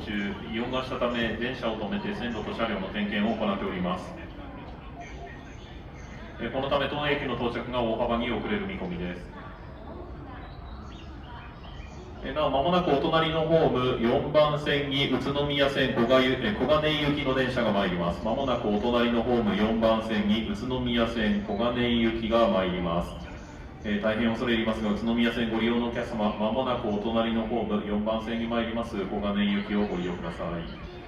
中、異音がしたため電車を止めて線路と車両の点検を行っております。このため当駅の到着が大幅に遅れる見込みです。なお間もなくお隣のホーム4番線に宇都宮線小金井行きの電車が参ります。まもなくお隣のホーム4番線に宇都宮線小金井行きが参ります。大変恐れ入りますが、宇都宮線ご利用のお客様、まもなくお隣のホーム4番線に参ります小金井行きをご利用ください。